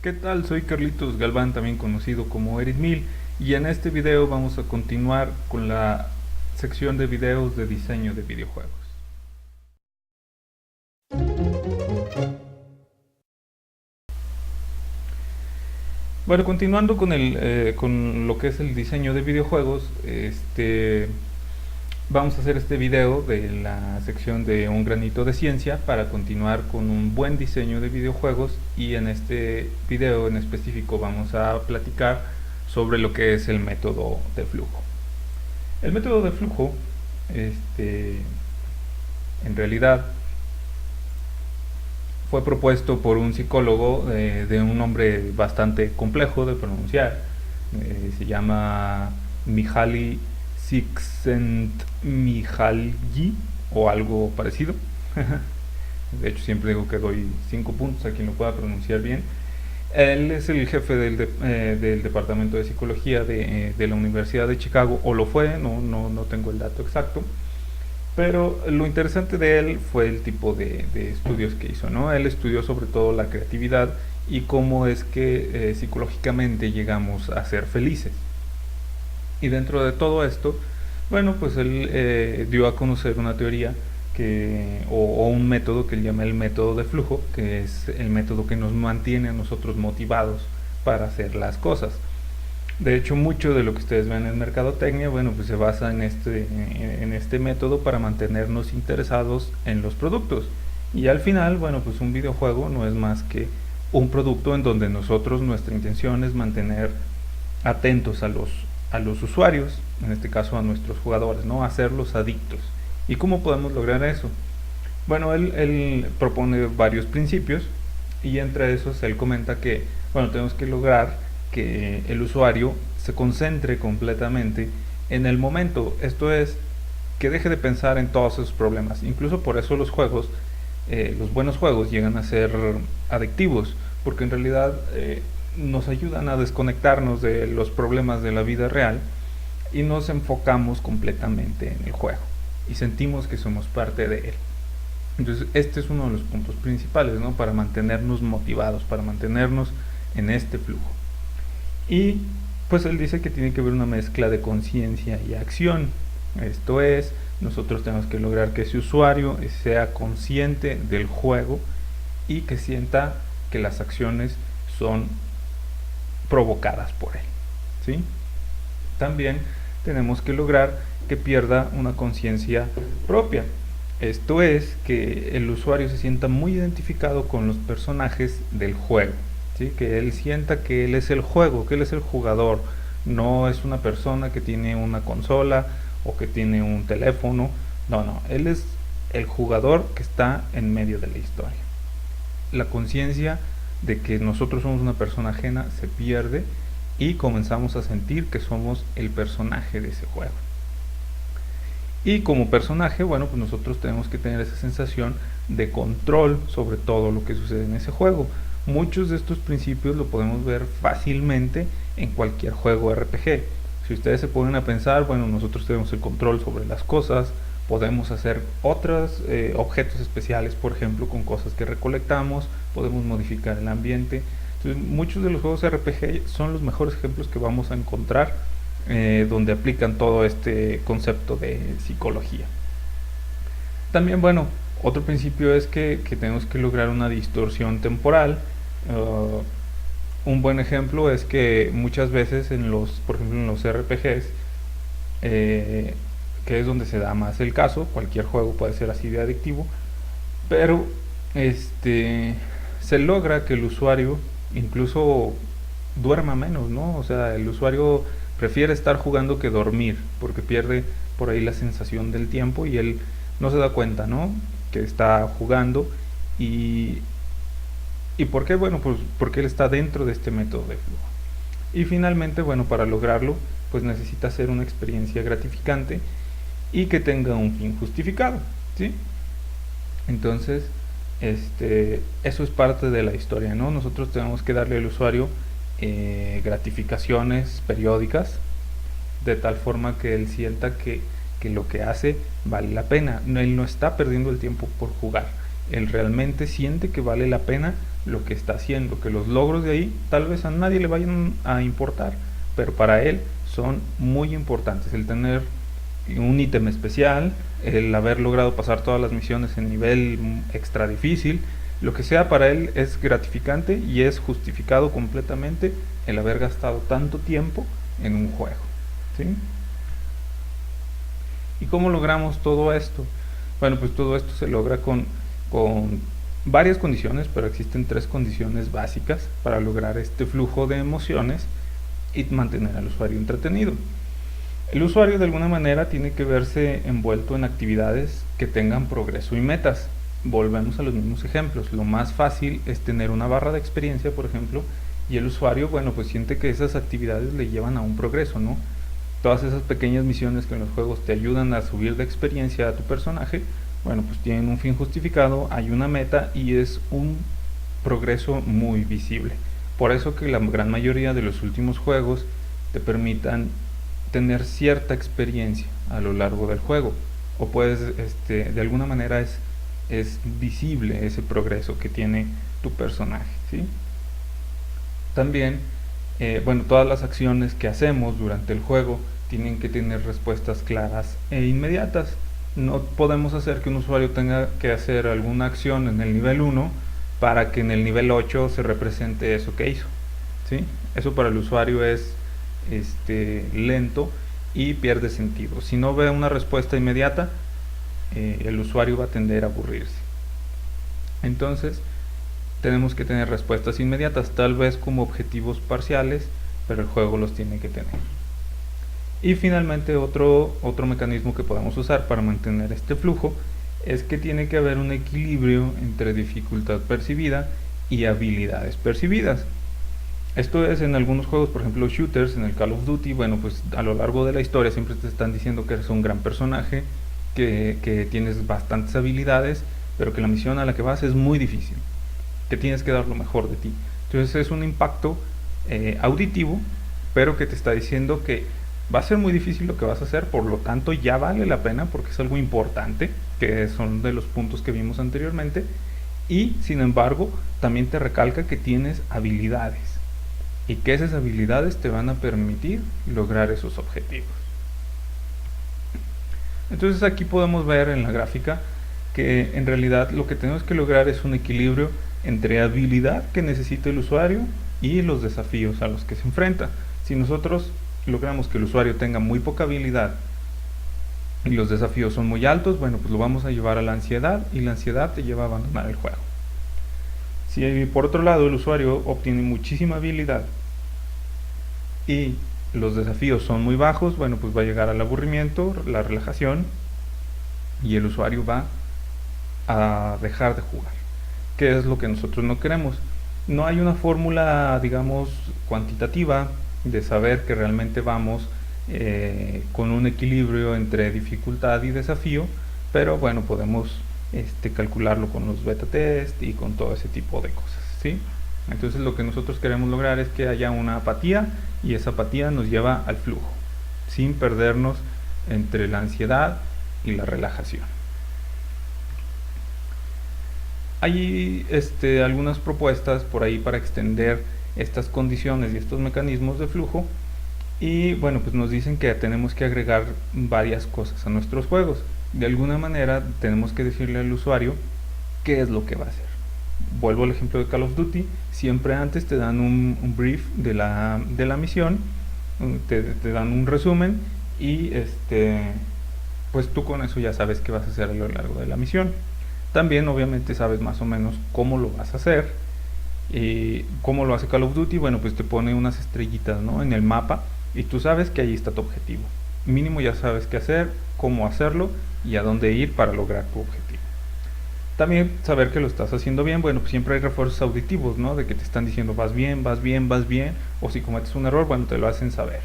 ¿Qué tal? Soy Carlitos Galván, también conocido como Erismil, y en este video vamos a continuar con la sección de videos de diseño de videojuegos. Bueno, continuando con lo que es el diseño de videojuegos, vamos a hacer este video de la sección de Un granito de ciencia para continuar con un buen diseño de videojuegos, y en este video en específico vamos a platicar sobre lo que es el método de flujo. El método de flujo, este, en realidad, fue propuesto por un psicólogo de un nombre bastante complejo de pronunciar. Se llama Mihaly Csikszentmihalyi o algo parecido. De hecho, siempre digo que doy 5 puntos a quien lo pueda pronunciar bien. Él es el jefe del departamento de psicología de la Universidad de Chicago, o lo fue, no tengo el dato exacto. Pero lo interesante de él fue el tipo de estudios que hizo, ¿no? Él estudió sobre todo la creatividad y cómo es que psicológicamente llegamos a ser felices. Y dentro de todo esto, bueno, pues él dio a conocer una teoría o un método que él llama el método de flujo, que es el método que nos mantiene a nosotros motivados para hacer las cosas. De hecho, mucho de lo que ustedes ven en mercadotecnia, bueno, pues se basa en este método para mantenernos interesados en los productos. Y al final, bueno, pues un videojuego no es más que un producto en donde nosotros, nuestra intención es mantener atentos a los usuarios, en este caso a nuestros jugadores, ¿no? Hacerlos adictos. ¿Y cómo podemos lograr eso? Bueno, él propone varios principios, y entre esos él comenta que, bueno, tenemos que lograr que el usuario se concentre completamente en el momento. Esto es, que deje de pensar en todos esos problemas. Incluso por eso los buenos juegos llegan a ser adictivos, porque en realidad nos ayudan a desconectarnos de los problemas de la vida real y nos enfocamos completamente en el juego y sentimos que somos parte de él. Entonces, este es uno de los puntos principales, ¿no? Para mantenernos motivados, para mantenernos en este flujo. Y pues él dice que tiene que haber una mezcla de conciencia y acción. Esto es, nosotros tenemos que lograr que ese usuario sea consciente del juego y que sienta que las acciones son provocadas por él, ¿sí? También tenemos que lograr que pierda una conciencia propia. Esto es, que el usuario se sienta muy identificado con los personajes del juego, ¿sí? Que él sienta que él es el juego, que él es el jugador, no es una persona que tiene una consola o que tiene un teléfono. No, él es el jugador que está en medio de la historia. La conciencia de que nosotros somos una persona ajena se pierde y comenzamos a sentir que somos el personaje de ese juego. Y como personaje, bueno, pues nosotros tenemos que tener esa sensación de control sobre todo lo que sucede en ese juego. Muchos de estos principios lo podemos ver fácilmente en cualquier juego RPG. Si ustedes se ponen a pensar, bueno, nosotros tenemos el control sobre las cosas, podemos hacer otros objetos especiales, por ejemplo, con cosas que recolectamos, podemos modificar el ambiente. Entonces, muchos de los juegos RPG son los mejores ejemplos que vamos a encontrar donde aplican todo este concepto de psicología. También, bueno, otro principio es que tenemos que lograr una distorsión temporal. Un buen ejemplo es que muchas veces por ejemplo en los RPGs, que es donde se da más el caso, cualquier juego puede ser así de adictivo, pero se logra que el usuario incluso duerma menos, ¿no? O sea, el usuario prefiere estar jugando que dormir, porque pierde por ahí la sensación del tiempo y él no se da cuenta, ¿no? Que está jugando. ¿Y por qué? Bueno, pues porque él está dentro de este método de flujo. Y finalmente, bueno, para lograrlo, pues necesita ser una experiencia gratificante y que tenga un fin justificado, ¿sí? Entonces, eso es parte de la historia, ¿no? Nosotros tenemos que darle al usuario gratificaciones periódicas, de tal forma que él sienta que lo que hace vale la pena. Él no está perdiendo el tiempo por jugar, él realmente siente que vale la pena lo que está haciendo, que los logros de ahí tal vez a nadie le vayan a importar, pero para él son muy importantes. El tener un ítem especial, el haber logrado pasar todas las misiones en nivel extra difícil, lo que sea, para él es gratificante y es justificado completamente el haber gastado tanto tiempo en un juego, ¿sí? ¿Y cómo logramos todo esto? Bueno, pues todo esto se logra con varias condiciones, pero existen 3 condiciones básicas para lograr este flujo de emociones y mantener al usuario entretenido. El usuario de alguna manera tiene que verse envuelto en actividades que tengan progreso y metas. Volvemos a los mismos ejemplos. Lo más fácil es tener una barra de experiencia, por ejemplo, y el usuario, bueno, pues siente que esas actividades le llevan a un progreso, ¿no? Todas esas pequeñas misiones que en los juegos te ayudan a subir de experiencia a tu personaje, bueno, pues tienen un fin justificado, hay una meta y es un progreso muy visible. Por eso que la gran mayoría de los últimos juegos te permitan tener cierta experiencia a lo largo del juego, o puedes, de alguna manera es visible ese progreso que tiene tu personaje, ¿sí? También, bueno, todas las acciones que hacemos durante el juego tienen que tener respuestas claras e inmediatas. No podemos hacer que un usuario tenga que hacer alguna acción en el nivel 1 para que en el nivel 8 se represente eso que hizo, ¿sí? Eso para el usuario es lento y pierde sentido. Si no ve una respuesta inmediata, el usuario va a tender a aburrirse. Entonces tenemos que tener respuestas inmediatas, tal vez como objetivos parciales, pero el juego los tiene que tener. Y finalmente otro mecanismo que podemos usar para mantener este flujo es que tiene que haber un equilibrio entre dificultad percibida y habilidades percibidas. Esto es en algunos juegos, por ejemplo shooters, en el Call of Duty, bueno, pues a lo largo de la historia siempre te están diciendo que eres un gran personaje, que tienes bastantes habilidades, pero que la misión a la que vas es muy difícil, que tienes que dar lo mejor de ti. Entonces es un impacto auditivo, pero que te está diciendo que va a ser muy difícil lo que vas a hacer, por lo tanto ya vale la pena porque es algo importante, que son de los puntos que vimos anteriormente, y sin embargo también te recalca que tienes habilidades y que esas habilidades te van a permitir lograr esos objetivos. Entonces aquí podemos ver en la gráfica que en realidad lo que tenemos que lograr es un equilibrio entre habilidad que necesita el usuario y los desafíos a los que se enfrenta. Si nosotros logramos que el usuario tenga muy poca habilidad y los desafíos son muy altos, bueno, pues lo vamos a llevar a la ansiedad, y la ansiedad te lleva a abandonar el juego. Si por otro lado el usuario obtiene muchísima habilidad y los desafíos son muy bajos, bueno, pues va a llegar al aburrimiento, la relajación, y el usuario va a dejar de jugar, que es lo que nosotros no queremos. No hay una fórmula, digamos, cuantitativa de saber que realmente vamos con un equilibrio entre dificultad y desafío, pero bueno, podemos calcularlo con los beta test y con todo ese tipo de cosas, ¿sí? Entonces lo que nosotros queremos lograr es que haya una apatía, y esa apatía nos lleva al flujo, sin perdernos entre la ansiedad y la relajación. Hay algunas propuestas por ahí para extender estas condiciones y estos mecanismos de flujo, y bueno, pues nos dicen que tenemos que agregar varias cosas a nuestros juegos. De alguna manera tenemos que decirle al usuario qué es lo que va a hacer. Vuelvo al ejemplo de Call of Duty, siempre antes te dan un brief de la misión, te dan un resumen, y pues tú con eso ya sabes qué vas a hacer a lo largo de la misión. También obviamente sabes más o menos cómo lo vas a hacer. Y cómo lo hace Call of Duty, bueno, pues te pone unas estrellitas, ¿no?, en el mapa, y tú sabes que ahí está tu objetivo. Mínimo ya sabes qué hacer, cómo hacerlo y a dónde ir para lograr tu objetivo. También saber que lo estás haciendo bien, bueno, pues siempre hay refuerzos auditivos, ¿no?, de que te están diciendo vas bien, vas bien, vas bien, o si cometes un error, bueno, te lo hacen saber.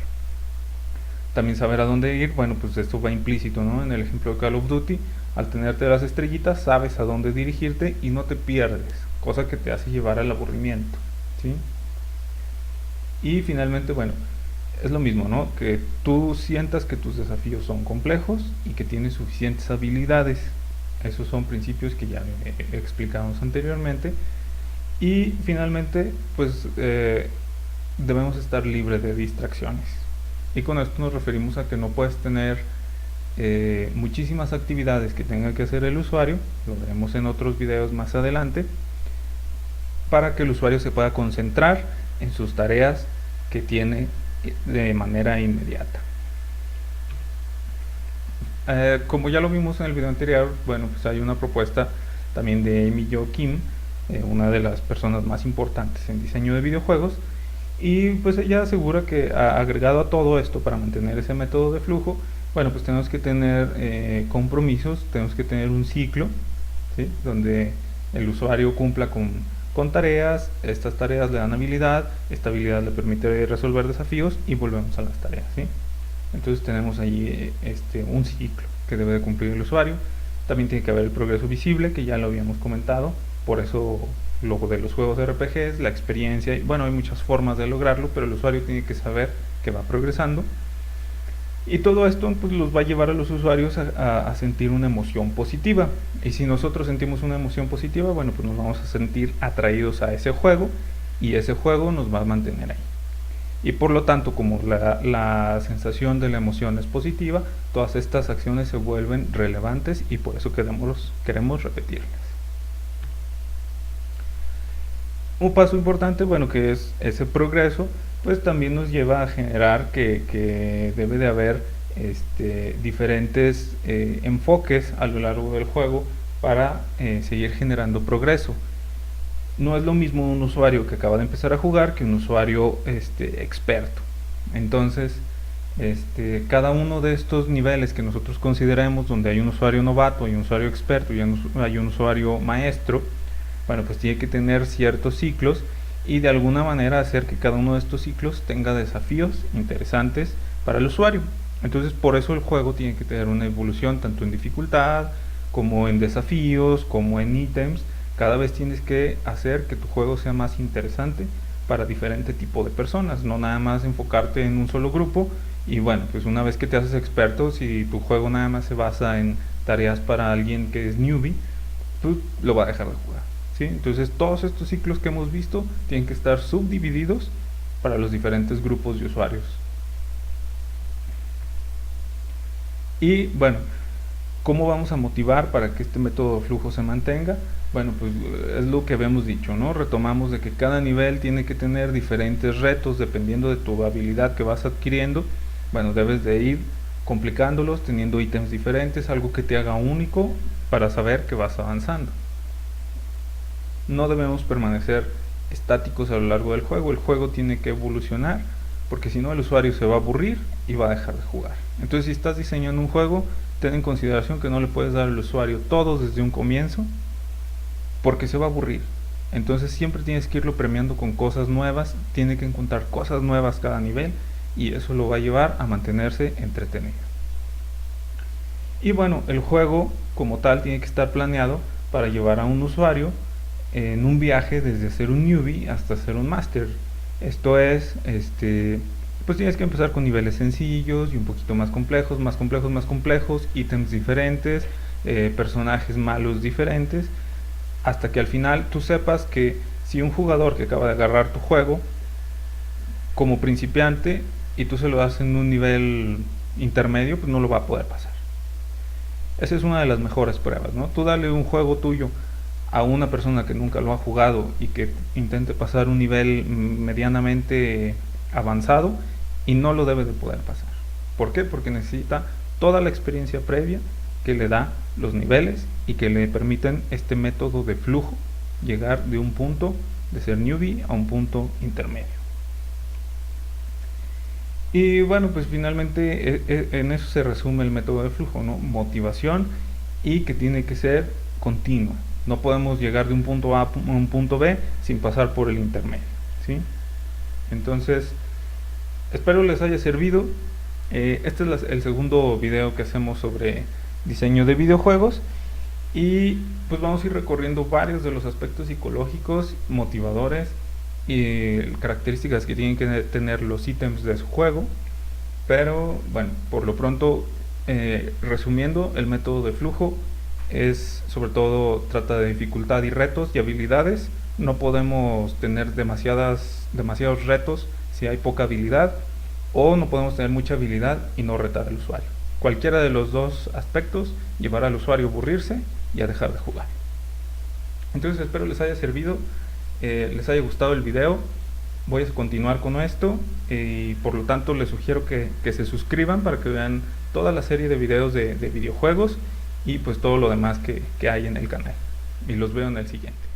También saber a dónde ir, bueno, pues esto va implícito, ¿no?, en el ejemplo de Call of Duty, al tenerte las estrellitas sabes a dónde dirigirte y no te pierdes, cosa que te hace llevar al aburrimiento, ¿sí? Y finalmente, bueno, es lo mismo, ¿no?, que tú sientas que tus desafíos son complejos y que tienes suficientes habilidades. Esos son principios que ya explicamos anteriormente, Y finalmente, pues debemos estar libres de distracciones. Y con esto nos referimos a que no puedes tener muchísimas actividades que tenga que hacer el usuario, lo veremos en otros videos más adelante, para que el usuario se pueda concentrar en sus tareas que tiene de manera inmediata. Como ya lo vimos en el video anterior, bueno, pues hay una propuesta también de Amy Jo Kim, una de las personas más importantes en diseño de videojuegos, y pues ella asegura que agregado a todo esto, para mantener ese método de flujo, bueno, pues tenemos que tener compromisos, tenemos que tener un ciclo, ¿sí?, donde el usuario cumpla con tareas, estas tareas le dan habilidad, esta habilidad le permite resolver desafíos y volvemos a las tareas, ¿sí? Entonces tenemos ahí un ciclo que debe de cumplir el usuario. También tiene que haber el progreso visible, que ya lo habíamos comentado, por eso lo de los juegos de RPGs, la experiencia, bueno, hay muchas formas de lograrlo, pero el usuario tiene que saber que va progresando. Y todo esto pues los va a llevar a los usuarios a sentir una emoción positiva. Y si nosotros sentimos una emoción positiva, bueno, pues nos vamos a sentir atraídos a ese juego y ese juego nos va a mantener ahí. Y por lo tanto, como la sensación de la emoción es positiva, todas estas acciones se vuelven relevantes y por eso queremos repetirlas. Un paso importante, bueno, que es ese progreso, pues también nos lleva a generar que debe de haber diferentes enfoques a lo largo del juego para seguir generando progreso. No es lo mismo un usuario que acaba de empezar a jugar que un usuario experto. Entonces, cada uno de estos niveles que nosotros consideremos, donde hay un usuario novato, hay un usuario experto y hay un usuario maestro, bueno, pues tiene que tener ciertos ciclos y de alguna manera hacer que cada uno de estos ciclos tenga desafíos interesantes para el usuario. Entonces, por eso el juego tiene que tener una evolución tanto en dificultad como en desafíos, como en ítems. Cada vez tienes que hacer que tu juego sea más interesante para diferente tipo de personas, no nada más enfocarte en un solo grupo. Y bueno, pues una vez que te haces experto, si tu juego nada más se basa en tareas para alguien que es newbie, pues lo va a dejar de jugar, ¿sí? Entonces todos estos ciclos que hemos visto tienen que estar subdivididos para los diferentes grupos de usuarios. Y bueno, ¿cómo vamos a motivar para que este método de flujo se mantenga? Bueno, pues es lo que habíamos dicho, ¿no? Retomamos de que cada nivel tiene que tener diferentes retos dependiendo de tu habilidad que vas adquiriendo. Bueno, debes de ir complicándolos, teniendo ítems diferentes, algo que te haga único para saber que vas avanzando. No debemos permanecer estáticos a lo largo del juego, el juego tiene que evolucionar, porque si no el usuario se va a aburrir y va a dejar de jugar. Entonces, si estás diseñando un juego, ten en consideración que no le puedes dar al usuario todo desde un comienzo, porque se va a aburrir. Entonces siempre tienes que irlo premiando con cosas nuevas, tiene que encontrar cosas nuevas cada nivel y eso lo va a llevar a mantenerse entretenido. Y bueno, el juego como tal tiene que estar planeado para llevar a un usuario en un viaje desde ser un newbie hasta ser un master. Esto es, pues tienes que empezar con niveles sencillos y un poquito más complejos, más complejos, más complejos, ítems diferentes, personajes malos diferentes, hasta que al final tú sepas que si un jugador que acaba de agarrar tu juego como principiante y tú se lo das en un nivel intermedio, pues no lo va a poder pasar. Esa es una de las mejores pruebas, ¿no? Tú dale un juego tuyo a una persona que nunca lo ha jugado y que intente pasar un nivel medianamente avanzado y no lo debe de poder pasar. ¿Por qué? Porque necesita toda la experiencia previa que le da los niveles y que le permiten este método de flujo, llegar de un punto de ser newbie a un punto intermedio. Y bueno, pues finalmente en eso se resume el método de flujo, ¿no? Motivación, y que tiene que ser continua. No podemos llegar de un punto A a un punto B sin pasar por el intermedio, ¿sí? Entonces, espero les haya servido. Este es el segundo video que hacemos sobre diseño de videojuegos y pues vamos a ir recorriendo varios de los aspectos psicológicos, motivadores y características que tienen que tener los ítems de su juego. Pero bueno, por lo pronto, resumiendo, el método de flujo es sobre todo trata de dificultad y retos y habilidades no podemos tener demasiados retos si hay poca habilidad, o no podemos tener mucha habilidad y no retar al usuario. Cualquiera de los dos aspectos llevará al usuario a aburrirse y a dejar de jugar. Entonces espero les haya servido, les haya gustado el video. Voy a continuar con esto y por lo tanto les sugiero que se suscriban para que vean toda la serie de videos de videojuegos y pues todo lo demás que hay en el canal. Y los veo en el siguiente.